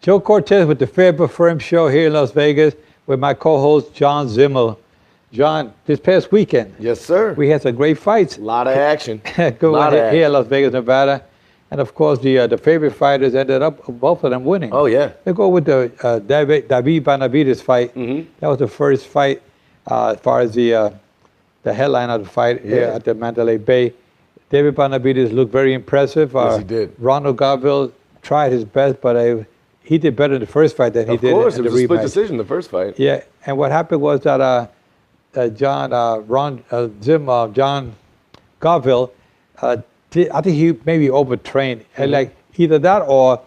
Joe Cortez with the Fair But Firm show here in Las Vegas with my co-host, John Zemel. John, this past weekend. Yes, sir. We had some great fights. A lot of action. Good one here in Las Vegas, Nevada. And of course, the favorite fighters ended up, both of them winning. Oh, yeah. They go with the David Benavidez fight. Mm-hmm. That was the first fight as far as the headline of the fight here at the Mandalay Bay. David Benavidez looked very impressive. Yes, he did. Ronald Garville tried his best, but he did better in the first fight than he did in the rematch. Of course, it was a split decision, the first fight. Yeah, and what happened was that John Garville, I think he maybe overtrained. Mm-hmm. And like either that or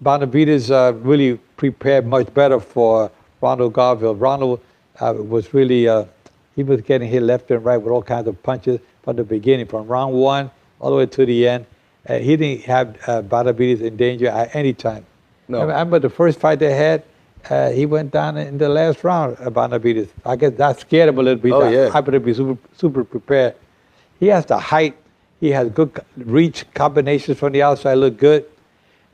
Benavidez really prepared much better for Ronald Garville. Ronald was really, he was getting hit left and right with all kinds of punches from the beginning, from round one all the way to the end. He didn't have Benavidez in danger at any time. No. I remember the first fight they had, he went down in the last round, Benavidez. I guess that scared him a little bit. Oh, yeah. I happened to be super prepared. He has the height. He has good reach, combinations from the outside look good.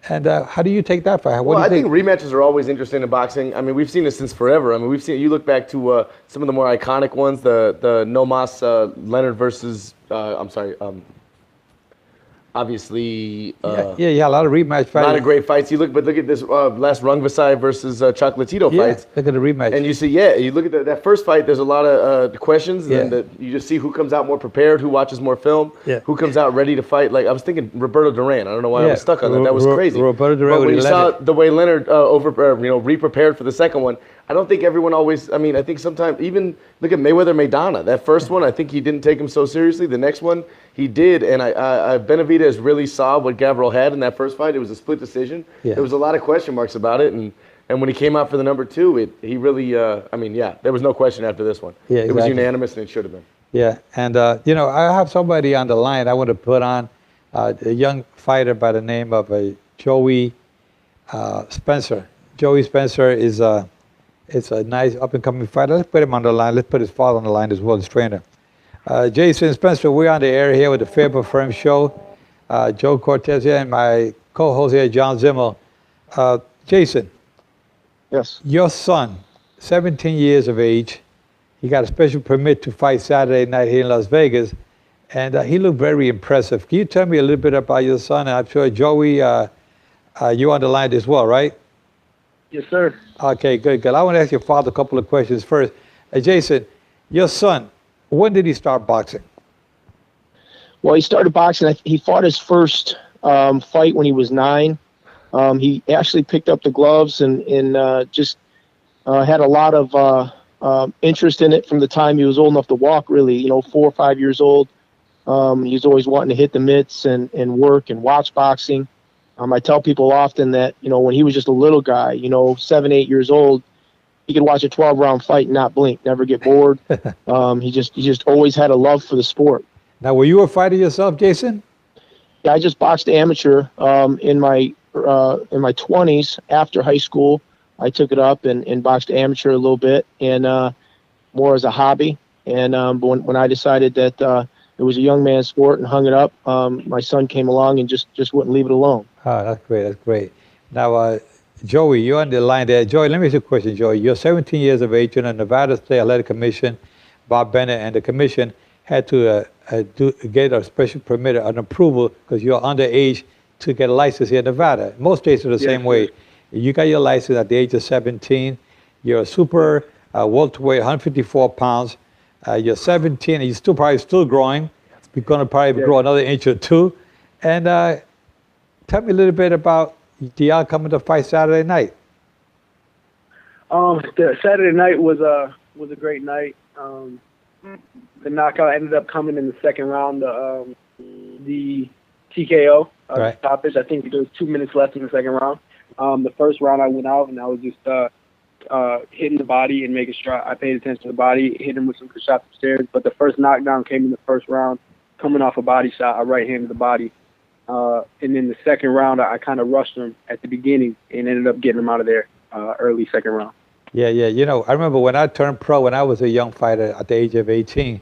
And how do you take that fight? Well, I think rematches are always interesting in boxing. I mean, we've seen this since forever. I mean, we've seen, you look back to some of the more iconic ones, the No Mas Leonard versus, obviously, a lot of rematch fights. A lot of great fights. Look at this last Rungvisai versus Chocolatito fights. Look at the rematch. And you see, you look at that first fight. There's a lot of questions, and you just see who comes out more prepared, who watches more film, who comes out ready to fight. Like I was thinking, Roberto Duran. I don't know why I was stuck on that. That was crazy. Roberto Duran. But when you saw the way Leonard re-prepared for the second one, I don't think everyone always. I mean, I think sometimes even look at Mayweather Maidana. That first one, I think he didn't take him so seriously. The next one, he did, and Benavidez really saw what Gavril had in that first fight. It was a split decision. Yeah. There was a lot of question marks about it, and when he came out for the number two, he really. There was no question after this one. Yeah, exactly. It was unanimous, and it should have been. Yeah, and I have somebody on the line I want to put on, a young fighter by the name of Joey Spencer. Joey Spencer is it's a nice up-and-coming fighter. Let's put him on the line. Let's put his father on the line as well, his trainer. Jason Spencer, we're on the air here with the Fair But Firm show. Joe Cortez here and my co-host here, John Zemel. Jason. Yes. Your son, 17 years of age, he got a special permit to fight Saturday night here in Las Vegas, and he looked very impressive. Can you tell me a little bit about your son? And I'm sure, Joey, you're on the line as well, right? Yes, sir. Okay, good. I want to ask your father a couple of questions first. Jason, your son, when did he start boxing? Well, he started boxing. He fought his first fight when he was 9. He actually picked up the gloves and just had a lot of interest in it from the time he was old enough to walk, really, 4 or 5 years old. He was always wanting to hit the mitts and work and watch boxing. I tell people often that, when he was just a little guy, 7, 8 years old, he could watch a 12-round fight and not blink, never get bored. He just always had a love for the sport. Now, were you a fighter yourself, Jason? Yeah, I just boxed amateur in my 20s after high school. I took it up and boxed amateur a little bit and more as a hobby. And but when I decided that it was a young man's sport and hung it up, my son came along and just wouldn't leave it alone. Oh, that's great. That's great. Now, Joey, you're on the line there. Joey, let me ask you a question, Joey. You're 17 years of age. You're in the Nevada State Athletic Commission. Bob Bennett and the commission had to get a special permit, an approval, because you're underage to get a license here in Nevada. Most states are the same way. You got your license at the age of 17. You're a super welterweight, 154 pounds. You're 17, and you're still growing. You're going to probably grow another inch or two. And tell me a little bit about the outcome of the fight Saturday night. The Saturday night was a great night. The knockout ended up coming in the second round. The TKO stoppage. I think there was 2 minutes left in the second round. The first round I went out and I was just hitting the body and making sure I paid attention to the body, hitting him with some good shots upstairs. But the first knockdown came in the first round, coming off a body shot. I right-handed the body. And then the second round, I kind of rushed him at the beginning and ended up getting him out of there early second round. Yeah. I remember when I turned pro, when I was a young fighter at the age of 18,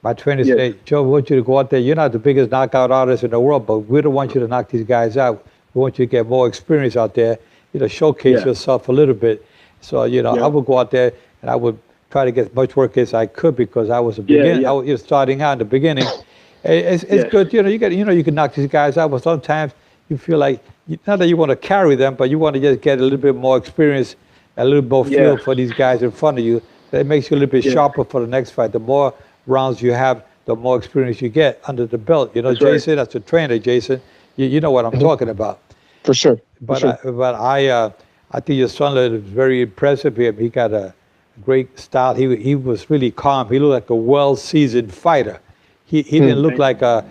my trainer said, Joe, we want you to go out there. You're not the biggest knockout artist in the world, but we don't want you to knock these guys out. We want you to get more experience out there. showcase yourself a little bit. So, I would go out there and I would try to get as much work as I could because I was I was starting out in the beginning. It's good, you can knock these guys out, but sometimes you feel like, not that you want to carry them, but you want to just get a little bit more experience, a little more feel for these guys in front of you. That makes you a little bit sharper for the next fight. The more rounds you have, the more experience you get under the belt. That's Jason, as a trainer, Jason, you know what I'm talking about. For sure. But I think your son is very impressive. He got a great style. He was really calm. He looked like a well-seasoned fighter. He didn't look like a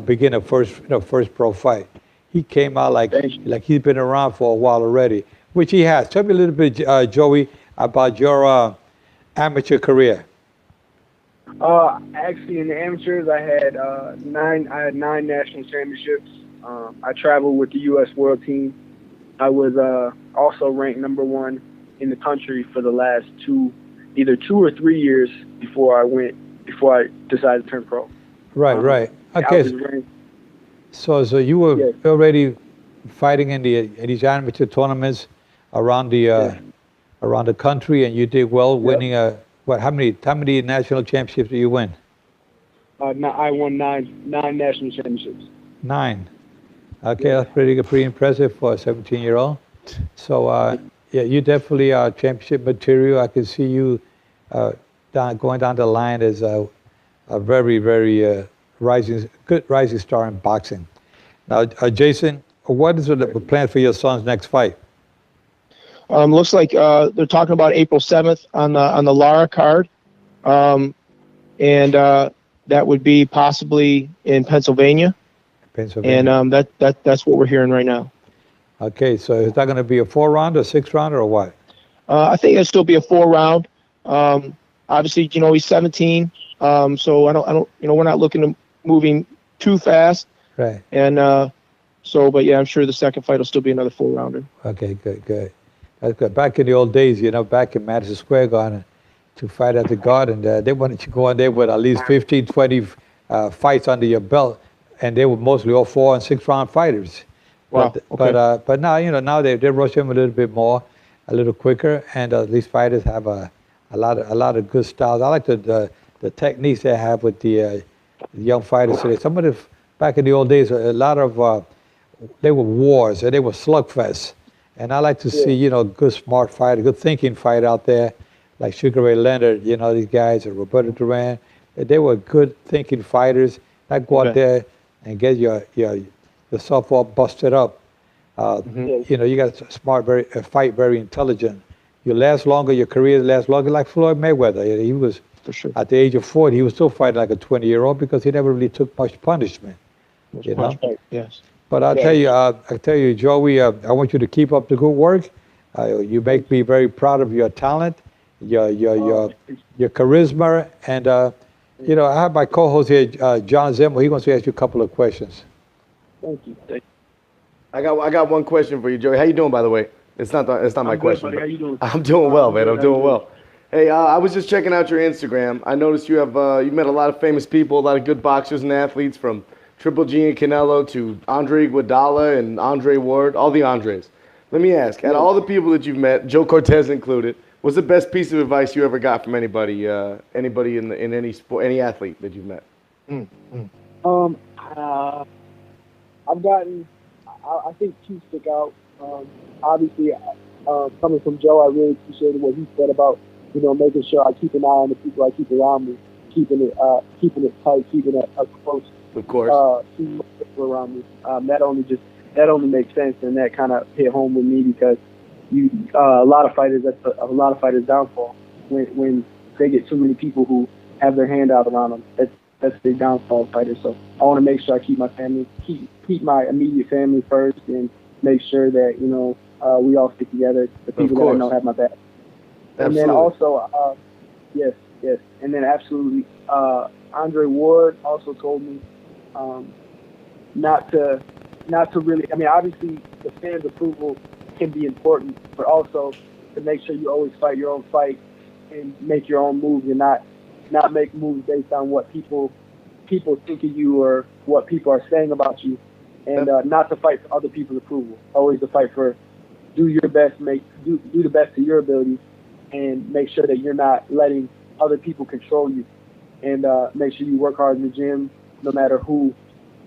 beginner first pro fight. He came out like he's been around for a while already, which he has. Tell me a little bit, Joey, about your amateur career. Actually, in the amateurs, I had 9 national championships. I traveled with the U.S. World Team. I was also ranked number 1 in the country for the last either 2 or 3 years before I decided to turn pro. Right. Okay. So you were already fighting in these amateur tournaments around the country, and you did well, winning how many national championships did you win? I won 9 national championships. 9. Okay, that's pretty good, pretty impressive for a 17-year-old. So you definitely are championship material. I can see you going down the line as a very, very good rising star in boxing. Now, Jason, what is the plan for your son's next fight? Looks like they're talking about April 7th on the Lara card, and that would be possibly in Pennsylvania. And that's what we're hearing right now. Okay, so is that going to be a 4-round or 6-round or what? I think it'll still be a 4-round. Obviously, he's 17, so I don't, we're not looking to moving too fast. Right. And but yeah, I'm sure the second fight will still be another 4-rounder. Okay, good. That's good. Back in the old days, back in Madison Square Garden, to fight at the Garden, they wanted you to go in there with at least 15, 20 fights under your belt, and they were mostly all 4- and 6-round fighters. Wow. But now, now they rush them a little bit more, a little quicker, and these fighters have a lot of good styles. I like the techniques they have with the young fighters today. Some of the back in the old days, a lot of they were wars and they were slugfests. And I like to see, good smart fighter, good thinking fighter out there, like Sugar Ray Leonard, these guys, or Roberto Duran. They were good thinking fighters. Not go out there and get yourself all busted up. You got to fight very intelligent. You last longer, your career lasts longer, like Floyd Mayweather. He was, for sure, at the age of 40, he was still fighting like a 20-year-old because he never really took much punishment. Yes. But I'll tell you, Joey, I want you to keep up the good work. You make me very proud of your talent, your charisma, and I have my co-host here, John Zemel. He wants to ask you a couple of questions. Thank you. I got one question for you, Joey. How you doing, by the way? It's not my question. Buddy. How you doing? I'm doing well, man. I'm doing well. Hey, I was just checking out your Instagram. I noticed you met a lot of famous people, a lot of good boxers and athletes, from Triple G and Canelo to Andre Iguodala and Andre Ward, all the Andres. Let me ask, out of all the people that you've met, Joe Cortez included, what's the best piece of advice you ever got from anybody in any sport, any athlete that you've met? I've gotten, I think 2 stick out. Obviously, coming from Joe, I really appreciated what he said about, making sure I keep an eye on the people I keep around me, keeping it tight, keeping it close. Of course. People around me. That only makes sense, and that kind of hit home with me because a lot of fighters, that's a lot of fighters' downfall when they get too many people who have their hand out around them. That's the downfall of fighters. So I want to make sure I keep my family, keep my immediate family first, and make sure that we all stick together. The people that I know have my back. Absolutely. And then also, yes, and then absolutely, Andre Ward also told me not to really. I mean, obviously, the fans' approval can be important, but also to make sure you always fight your own fight and make your own moves, and not make moves based on what people think of you or what people are saying about you, and not to fight for other people's approval. Always to fight for do your best, do the best to your ability, and make sure that you're not letting other people control you. And make sure you work hard in the gym, no matter who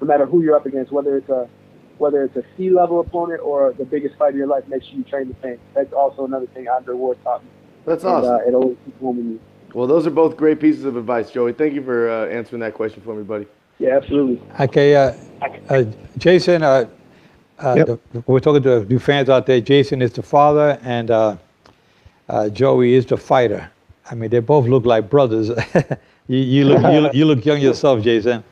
you're up against, whether it's a C-level opponent or the biggest fight of your life. Make sure you train the same. That's also another thing Andre Ward taught me. That's awesome. It always keeps home with me. Well, those are both great pieces of advice, Joey. Thank you for answering that question for me, buddy. Yeah, absolutely. Okay, Jason, Yep. we're talking to a few fans out there. Jason is the father, and Joey is the fighter. I mean, they both look like brothers. you look young yourself, Jason.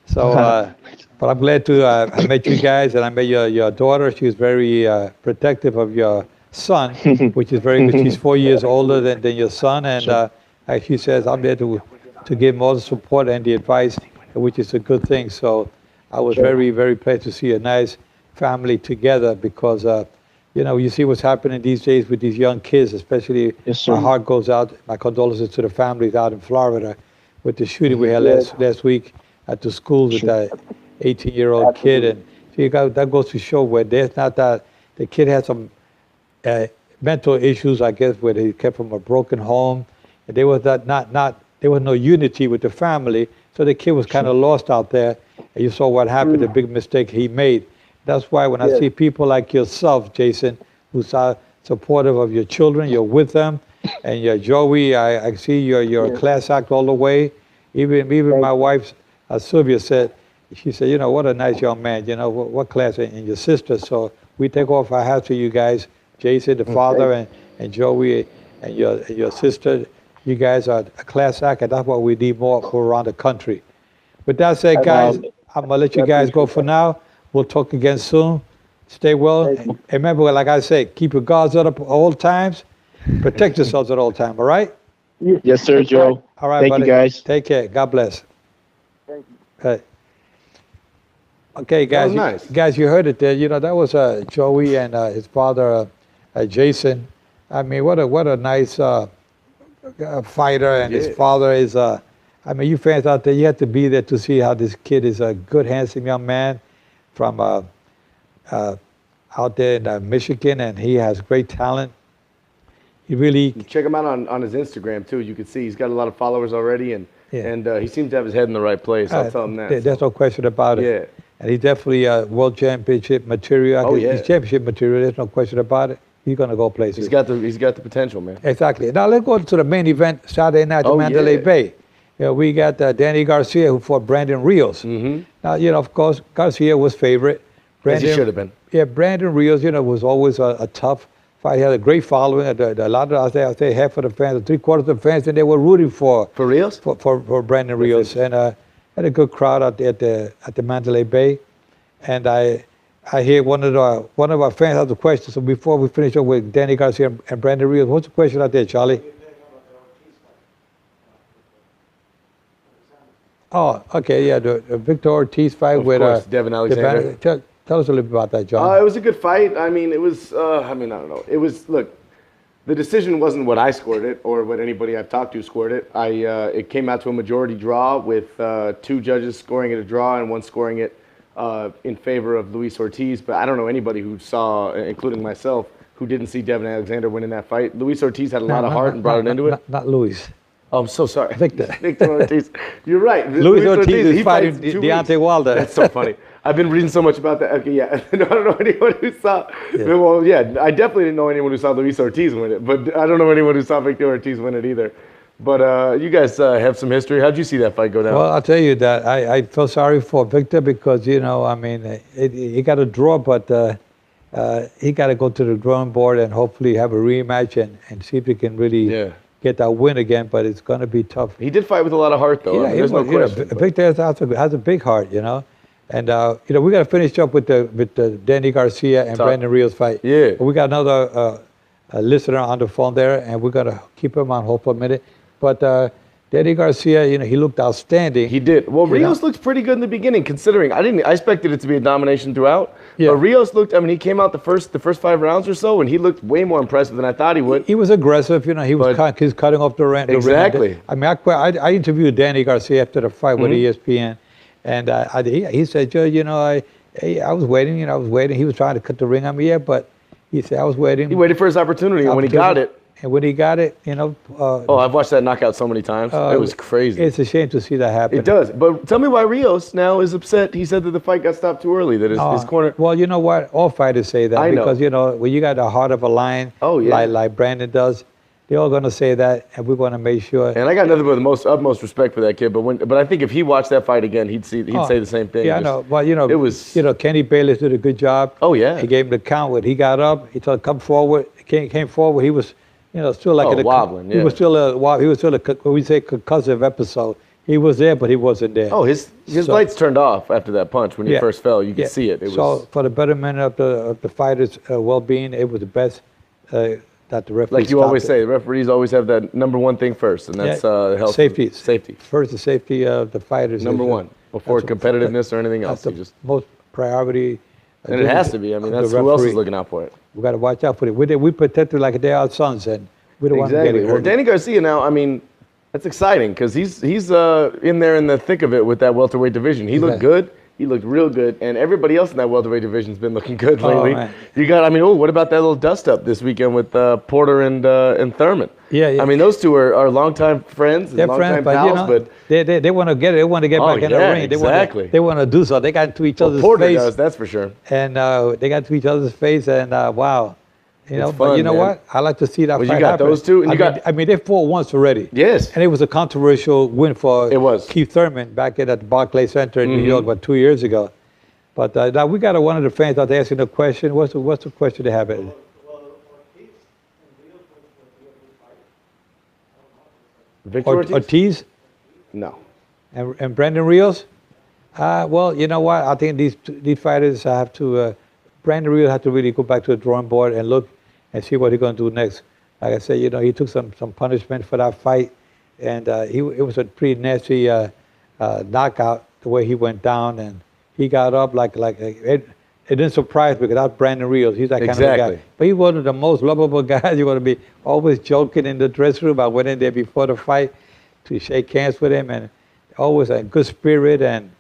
So, but I'm glad to I met you guys, and I met your daughter. She's very protective of your son, which is very good. She's 4 years older than your son, and as she says, I'm there to give him all the support and the advice, which is a good thing. So I was very, very pleased to see a nice family together, because you see what's happening these days with these young kids, especially. Yes, sir. My heart goes out, my condolences to the families out in Florida with the shooting we had last week at the school with that 18-year-old kid. And so that goes to show where there's not that, the kid had some mental issues, I guess, where he came from a broken home. And there was there was no unity with the family, so the kid was kind of lost out there. And you saw what happened, the big mistake he made. That's why when I see people like yourself, Jason, who's supportive of your children, you're with them, and you're Joey, I see you're a class act all the way. Even my wife, Sylvia, said, what a nice young man, what class, and your sister. So we take off our hats to you guys, Jason, the father, and Joey, and your sister. You guys are a class act, and that's what we need more for around the country. With that said, guys, I'm going to let you guys go for now. We'll talk again soon. Stay well. And remember, like I say, keep your guards up at all times. Protect yourselves at all times, all right? Yes, sir, Joe. All right, Thank buddy. you, guys. Take care. God bless. Thank you. Okay, guys. That was nice. Guys, you heard it there. That was Joey and his father, Jason. I mean, what a nice fighter, and his father is. You fans out there, you have to be there to see how this kid is a good, handsome young man from out there in Michigan, and he has great talent. He really check him out on his Instagram too. You can see he's got a lot of followers already, and he seems to have his head in the right place. I'll tell him that. There's no question about it. Yeah. And he's definitely world championship material. Oh, yeah. He's championship material. There's no question about it. He's gonna go places. He's got the potential, man. Exactly. Now let's go to the main event Saturday night at Mandalay Bay. We got Danny Garcia, who fought Brandon Ríos. Mm-hmm. Now, of course, Garcia was favorite. As he should have been. Yeah, Brandon Ríos, was always a tough fight. He had a great following. A lot of, I'd say half of the fans, 3/4 of the fans, and they were rooting for Ríos? For Brandon Ríos. And had a good crowd out there at the Mandalay Bay. And I hear one of our fans has a question. So before we finish up with Danny Garcia and Brandon Ríos, what's the question out there, Charlie? Oh, okay, yeah, the Victor Ortiz fight with Devin Alexander. Tell us a little bit about that, John. It was a good fight. I mean, it was. I don't know. It was. Look, the decision wasn't what I scored it or what anybody I've talked to scored it. It came out to a majority draw with 2 judges scoring it a draw and 1 scoring it in favor of Luis Ortiz. But I don't know anybody who saw, including myself, who didn't see Devin Alexander winning that fight. Luis Ortiz had a lot of heart and brought it into it. Not Luis. Oh, I'm so sorry. Victor Ortiz. You're right. Luis Ortiz is fighting Deontay Wilder. That's so funny. I've been reading so much about that. Okay, yeah. I don't know anyone who saw. Yeah. Well, yeah, I definitely didn't know anyone who saw Luis Ortiz win it, but I don't know anyone who saw Victor Ortiz win it either. But you guys have some history. How'd you see that fight go down? Well, I'll tell you that I feel sorry for Victor because, he got a draw, but he got to go to the drawing board and hopefully have a rematch and see if he can really get that win again, but it's going to be tough. He did fight with a lot of heart, though. There's no question. Victor has a big heart, And we got to finish up with the Danny Garcia and Brandon Ríos fight. Yeah. But we got another listener on the phone there, and we're gonna keep him on hold for a minute. But Danny Garcia, he looked outstanding. He did. Well, Ríos looked pretty good in the beginning, considering I expected it to be a domination throughout. Yeah. But Ríos looked. I mean, he came out the first 5 rounds or so, and he looked way more impressive than I thought he would. He was aggressive. He's cutting off the ring. Exactly. I interviewed Danny Garcia after the fight with ESPN. And he said, Joe, I was waiting. He was trying to cut the ring on me, but He said, I was waiting. He waited for his opportunity, and when he got it. And when he got it, you know. I've watched that knockout so many times. It was crazy. It's a shame to see that happen. It does. But tell me why Ríos now is upset. He said that the fight got stopped too early, that his corner. Well, you know what? All fighters say that. I know. Because, you know, when you got the heart of a lion, like Brandon does, they're all going to say that, and we're going to make sure. And I got nothing but the utmost respect for that kid. But I think if he watched that fight again, he'd say the same thing. Yeah, I know. Well, you know, it was. You know, Kenny Bayless did a good job. Oh yeah. He gave him the count. When he got up, he told him come forward. He came forward. He was, you know, still like wobbling. Yeah. He was still what we say concussive episode. He was there, but he wasn't there. Oh, his lights turned off after that punch when he first fell. You could see it. So for the betterment of the fighters' well-being, it was the best. That the referee like you always say, the referees always have that number one thing first, and that's health. Safety. Safety. First, the safety of the fighters. Number one, before competitiveness or anything else. That's the most priority. And it has to be. I mean, that's who else is looking out for it. We got to watch out for it. We protect it like they're our sons, and we don't want to get it hurt. Well, Danny Garcia now, I mean, that's exciting because he's in there in the thick of it with that welterweight division. He looked good. He looked real good, and everybody else in that welterweight division's been looking good lately. What about that little dust-up this weekend with Porter and Thurman? Yeah. I mean, those two are longtime friends, they're longtime friends, pals, but they want to get it. They want to get back in the ring. Exactly. They want to do so. They got into each other's Porter face. does, that's for sure. And they got into each other's face, and wow. You know, it's fun, but you know man. what? I like to see that fight you got happen. those two, and I mean, they fought once already. Yes. And it was a controversial win for Keith Thurman back at the Barclays Center in New York about 2 years ago. But now we got one of the fans out there asking a question. What's the question they have? Well, Ortiz and Ríos Victor Ortiz? Ortiz? No. And Brandon Ríos? Well, you know what? I think these fighters have to. Brandon Ríos have to really go back to the drawing board and look and see what he's going to do next. Like I said, you know, he took some punishment for that fight, and it was a pretty nasty knockout the way he went down, and he got up like it didn't surprise me because that's Brandon Ríos. He's that kind of guy. But he was one of the most lovable guys. You're going to be always joking in the dressing room. I went in there before the fight to shake hands with him, and always a good spirit, and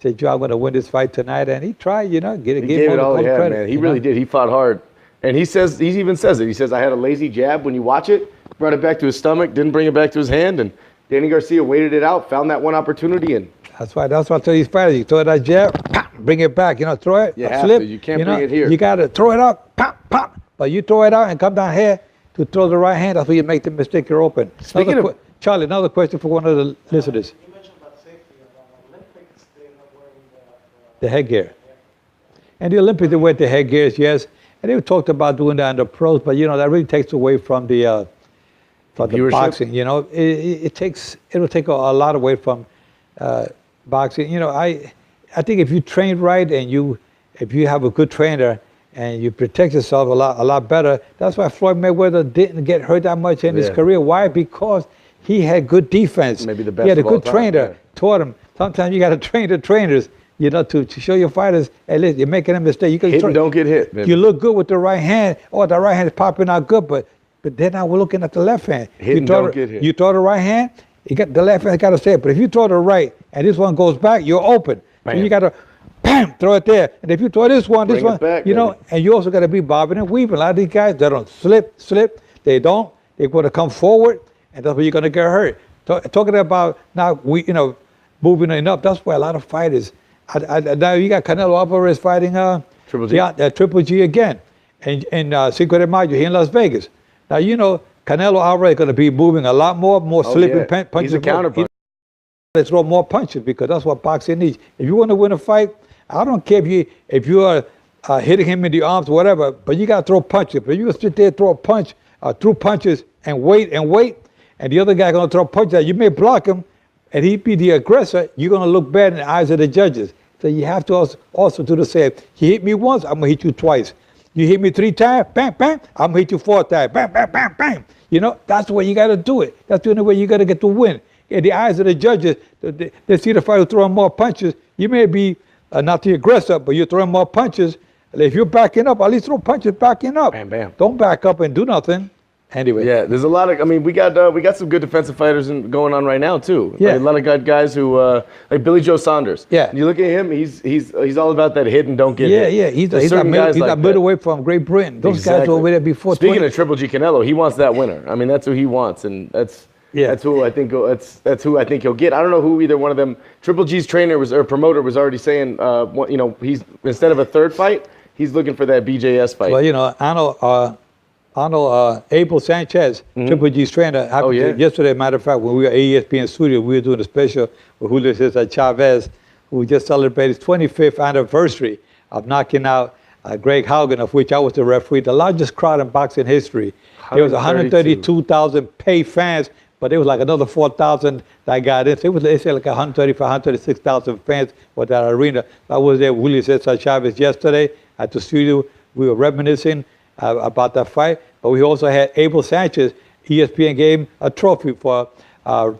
said, Joe, I'm going to win this fight tonight. And he tried, you know, he gave it all he had, credit, man. He really did. He fought hard. And he even says it. He says, I had a lazy jab when you watch it, brought it back to his stomach, didn't bring it back to his hand. And Danny Garcia waited it out, found that one opportunity. And that's why I tell these fighters, you throw that jab, pop, bring it back. You know, throw it, you have slip. to. You can't bring it here. You got to throw it up, pop, pop. But you throw it out and come down here to throw the right hand. That's where you make the mistake. You're open. Charlie, another question for one of the listeners. You mentioned about safety. Olympics, they're not wearing the headgear. And the Olympics, they wear the headgears, yes. And they talked about doing that in the pros, but, you know, that really takes away from the boxing, you know. It'll take a lot away from boxing. You know, I think if you train right and if you have a good trainer and you protect yourself a lot better, that's why Floyd Mayweather didn't get hurt that much in his career. Why? Because he had good defense. Maybe the best. He had a good trainer, taught him. Sometimes you got to train the trainers, you know, to show your fighters, hey, listen, you're making a mistake. You can hit and don't get hit. Baby. You look good with the right hand. Oh, the right hand is popping out good, but then now we're looking at the left hand. Hit and don't get hit. You throw the right hand, you got the left hand got to stay. But if you throw the right and this one goes back, you're open. So you got to bam, throw it there. And if you throw this one, back, you know, and you also got to be bobbing and weaving. A lot of these guys, they don't slip. They don't. They're going to come forward, and that's where you're going to get hurt. Talking about now, moving it up. That's why a lot of fighters. Now you got Canelo Álvarez fighting Triple G again, and Cinco de Mayo here in Las Vegas. Now you know Canelo Álvarez is going to be moving a lot more slipping punches. He's a counterpuncher. Let's throw more punches because that's what boxing needs. If you want to win a fight, I don't care if you are hitting him in the arms or whatever, but you got to throw punches. But you can sit there, throw a punch, throw punches, and wait, and the other guy going to throw punches. You may block him, and he be the aggressor. You're going to look bad in the eyes of the judges. So you have to also do the same. He hit me once, I'm going to hit you twice. You hit me 3 times, bam, bam, I'm going to hit you 4 times, bam, bam, bam, bam. You know, that's the way you got to do it. That's the only way you got to get the win. In the eyes of the judges, they see the fighter throwing more punches. You may be not the aggressor, but you're throwing more punches. If you're backing up, at least throw punches backing up. Bam, bam. Don't back up and do nothing. Anyway. Yeah, there's a lot of. I mean, we got some good defensive fighters going on right now too. Yeah. Like, a lot of good guys who like Billy Joe Saunders. Yeah. You look at him; he's all about that hit and don't get Yeah, hit. yeah. He's There's a certain guys like that. middleweight from Great Britain. Those guys Exactly. were over there before. Speaking 20 of Triple G Canelo, he wants that winner. I mean, that's who he wants, and that's who I think that's who I think he'll get. I don't know who either one of them. Triple G's trainer or promoter was already saying, he's instead of a third fight, he's looking for that BJS fight. Well, Abel Sanchez, Triple G's trainer, yesterday, matter of fact, when we were at ESPN studio, we were doing a special with Julio Cesar Chavez, who just celebrated his 25th anniversary of knocking out Greg Haugen, of which I was the referee, the largest crowd in boxing history. There was 132,000 paid fans, but there was like another 4,000 that got in. So they said like 135, 136,000 fans for that arena. I was there with Julio Cesar Chavez yesterday at the studio. We were reminiscing about that fight, but we also had Abel Sanchez. ESPN gave him a trophy for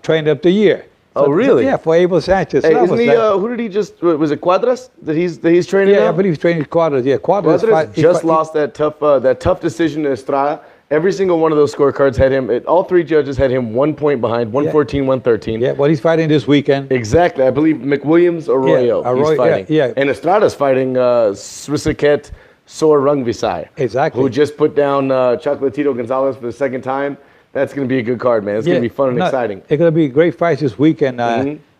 Trainer of the Year. Oh, really? Yeah, for Abel Sanchez. Hey, isn't he? Who did he just? Was it Cuadras that he's training now? Yeah, but he's training Cuadras. Yeah, Cuadras lost that tough decision to Estrada. Every single one of those scorecards had him. All three judges had him 1 point behind, 114, 113. Yeah, well, he's fighting this weekend. Exactly. I believe McWilliams Arroyo. Arroyo, he's fighting. yeah. And Estrada's fighting Swissaket Sor Rungvisai. Exactly. Who just put down Chocolatito Gonzalez for the second time. That's going to be a good card, man. It's going to be fun and exciting. It's going to be great fights this weekend.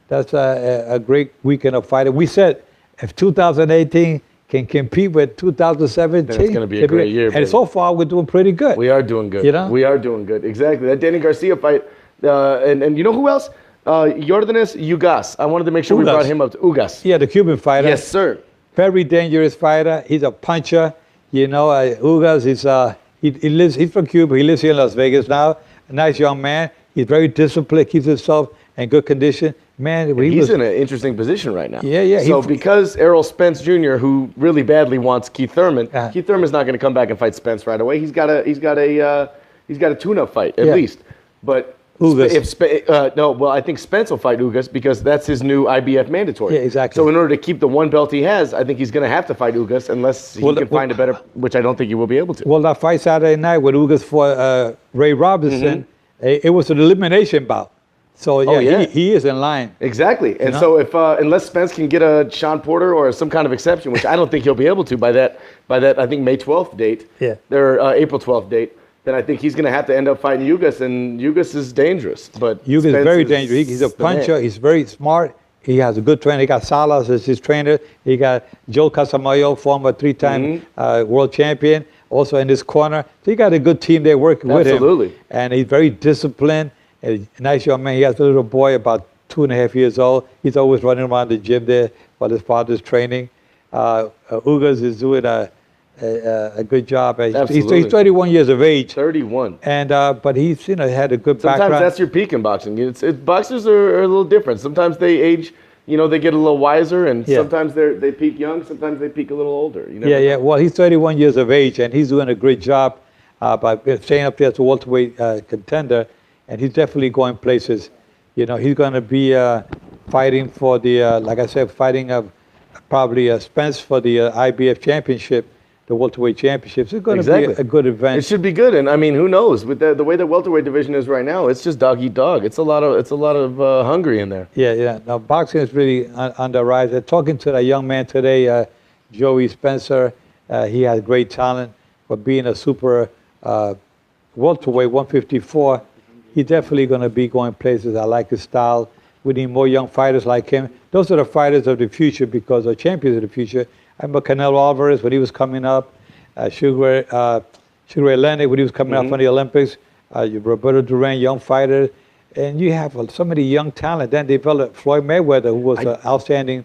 That's a great weekend of fighting. We said if 2018 can compete with 2017, then it's going to be a great year. And so far, we're doing pretty good. We are doing good. We are doing good. Exactly. That Danny Garcia fight, and you know who else? Yordanes Ugas. I wanted to make sure we brought him up. Ugas. Yeah, the Cuban fighter. Yes, sir. Very dangerous fighter. He's a puncher. Ugas is he's from Cuba. He lives here in Las Vegas now. A nice young man. He's very disciplined, keeps himself in good condition. Man, he's in an interesting position right now. Yeah. So because Errol Spence Jr., who really badly wants Keith Thurman, Keith Thurman's not going to come back and fight Spence right away. He's got a tune-up fight at least. But Ugas. I think Spence will fight Ugas because that's his new IBF mandatory. Yeah, exactly. So in order to keep the one belt he has, I think he's going to have to fight Ugas unless he can find a better, which I don't think he will be able to. Well, that fight Saturday night with Ugas for Ray Robinson, it was an elimination bout. So he is in line. Exactly. And so if unless Spence can get a Sean Porter or some kind of exception, which I don't think he'll be able to by that I think May 12th date, their April 12th date, then I think he's going to have to end up fighting Ugas, and Ugas is dangerous. But Ugas is very dangerous. He's a puncher. He's very smart. He has a good trainer. He got Salas as his trainer. He got Joe Casamayo, former three-time world champion, also in his corner. So he got a good team there working with him. Absolutely. And he's very disciplined. A nice young man. He has a little boy about 2.5 years old. He's always running around the gym there while his father's training. Ugas is doing a good job. He's 31 years of age. 31. And but he's had a good Sometimes background. that's your peak in boxing. Boxers are a little different. Sometimes they age. They get a little wiser, and sometimes they peak young. Sometimes they peak a little older. Well, he's 31 years of age, and he's doing a great job by staying up there as a welterweight contender. And he's definitely going places. He's going to be fighting for the, like I said, probably Spence for the IBF championship, the welterweight championships. It's going to be a good event. It should be good, and I mean, who knows? With the way the welterweight division is right now, it's just dog eat dog. It's a lot of hungry in there. Yeah. Now boxing is really on the rise. Talking to that young man today, Joey Spencer, he has great talent for being a super welterweight 154. He's definitely going to be going places. I like his style. We need more young fighters like him. Those are the fighters of the future because they're champions of the future. I remember Canelo Álvarez when he was coming up, Sugar Ray Leonard when he was coming up from the Olympics, Roberto Duran, young fighter. And you have so many young talent. Then developed Floyd Mayweather, who was an outstanding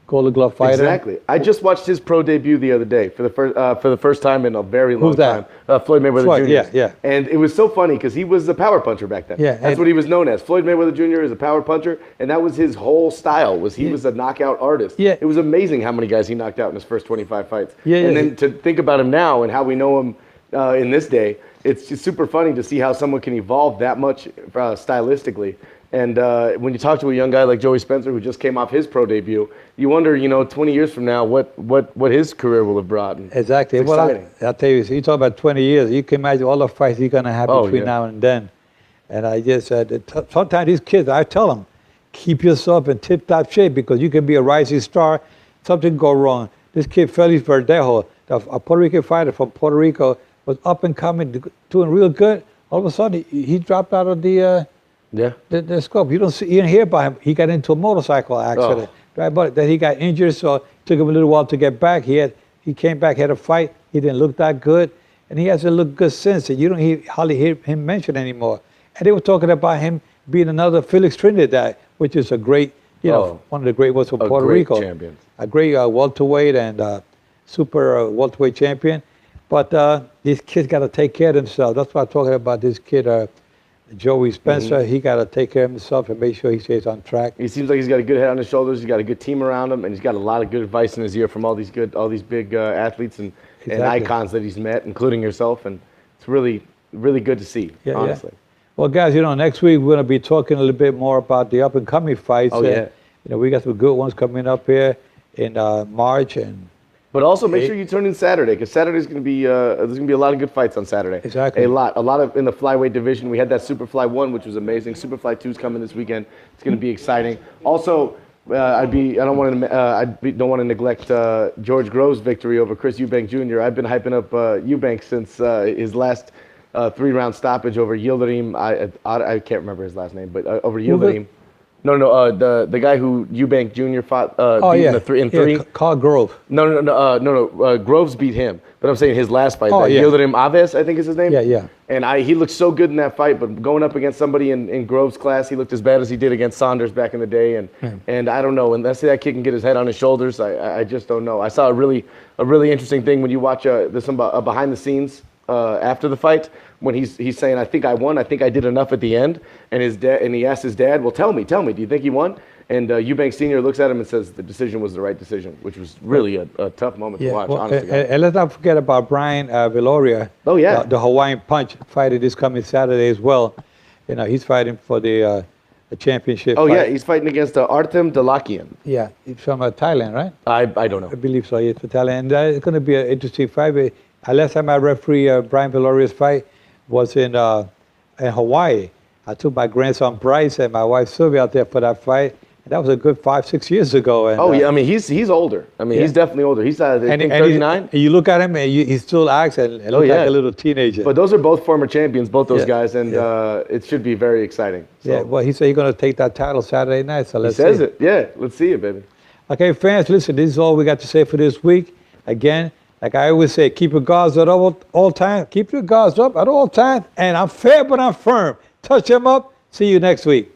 Golden Glove fighter. Exactly. I just watched his pro debut the other day for the first time in a very long time. Floyd Mayweather Jr. Yeah. And it was so funny because he was a power puncher back then. Yeah, that's what he was known as. Floyd Mayweather Jr. is a power puncher, and that was his whole style. He was a knockout artist. Yeah. It was amazing how many guys he knocked out in his first 25 fights. And then to think about him now and how we know him in this day, it's just super funny to see how someone can evolve that much stylistically. And when you talk to a young guy like Joey Spencer, who just came off his pro debut, you wonder, 20 years from now, what his career will have brought. And Exactly. it's Well, exciting. I'll tell you talk about 20 years. You can imagine all the fights he's going to have Oh, between yeah. now and then. And I just said, sometimes these kids, I tell them, keep yourself in tip-top shape because you can be a rising star. Something go wrong. This kid, Felix Verdejo, a Puerto Rican fighter from Puerto Rico, was up and coming, doing real good. All of a sudden, he dropped out of the scope. You didn't hear about him. He got into a motorcycle accident, right? But then he got injured, so it took him a little while to get back. He came back, had a fight. He didn't look that good, and he hasn't looked good since. And you don't hardly hear him mentioned anymore. And they were talking about him being another Felix Trinidad, which is a great, one of the great ones from Puerto Rico. Champion. A great welterweight and super welterweight champion. But these kids got to take care of themselves. That's why I'm talking about this kid, Joey Spencer. He got to take care of himself and make sure he stays on track. He seems like he's got a good head on his shoulders. He's got a good team around him, and he's got a lot of good advice in his ear from all these big athletes and icons that he's met, including yourself. And it's really, really good to see, honestly. Yeah. Well, guys, next week we're going to be talking a little bit more about the up-and-coming fights. Oh, yeah. We got some good ones coming up here in March. But also make sure you tune in Saturday, because Saturday's going to be there's going to be a lot of good fights on Saturday. Exactly. A lot of in the flyweight division. We had that Superfly 1, which was amazing. Superfly 2 is coming this weekend. It's going to be exciting. Also, I don't want to neglect George Groves' victory over Chris Eubank Jr. I've been hyping up Eubank since his last 3-round stoppage over Yildirim. I can't remember his last name, but over Yildirim. No, the guy who Eubank Jr. fought in three. Carl Grove. No. Groves beat him. But I'm saying his last fight, Oh, yeah. Yildirim Aves, I think is his name. Yeah. And he looked so good in that fight, but going up against somebody in Groves' class, he looked as bad as he did against Saunders back in the day. And I don't know. Unless that kid can get his head on his shoulders, I just don't know. I saw a really interesting thing when you watch there's some behind the scenes after the fight, when he's saying, I think I won, I think I did enough at the end, and he asked his dad, well, tell me, do you think he won? And Eubank Sr. looks at him and says the decision was the right decision, which was really a tough moment to watch, honestly. And let's not forget about Brian Viloria. Oh, yeah. The Hawaiian Punch fighter this coming Saturday as well. He's fighting for the championship. Oh, fight. yeah, he's fighting against Artem Dalakian. Yeah, he's from Thailand, right? I don't know. I believe so, he's from Thailand. And it's going to be an interesting fight. Last time I refereed Brian Viloria's fight was in Hawaii. I took my grandson Bryce and my wife Sylvia out there for that fight. And that was a good 5-6 years ago. And, yeah, I mean, he's older. I mean, he's definitely older. He's I think 39. You look at him and he still acts and looks like a little teenager. But those are both former champions, both those guys, and it should be very exciting. So. Yeah, well, he said he's going to take that title Saturday night, so let's see. He says it. Yeah, let's see it, baby. Okay, fans, listen, this is all we got to say for this week. Again, like I always say, keep your guards up all time. Keep your guards up at all times. And I'm fair, but I'm firm. Touch them up. See you next week.